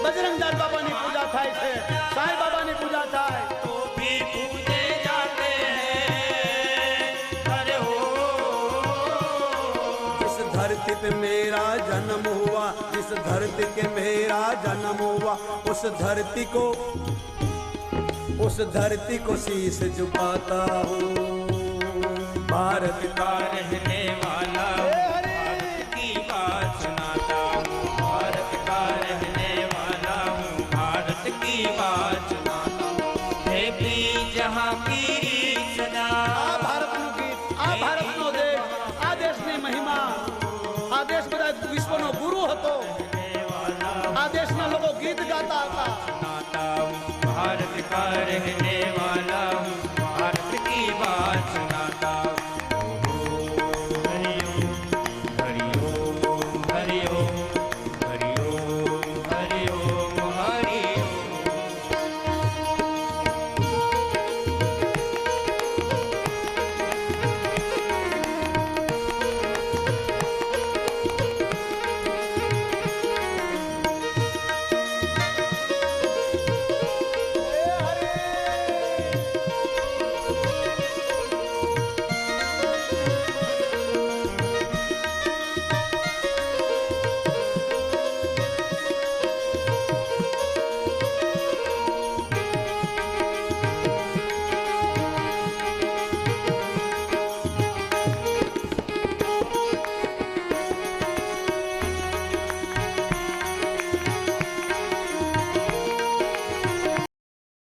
बजरंगदास बाबा ની પૂજા થાય છે, સાંઈ બાબા ની પૂજા થાય, तो भी पूजे जाते हैं। अरे हो, जिस धरती पे मेरा जन्म हुआ, जिस धरती के मेरा जन्म हुआ, उस धरती को शीश झुकाता हूँ। भारत का रहने वाला हूँ, भारत की बात सुनाता हूँ। भारत का रहने वाला हूँ, भारत की बात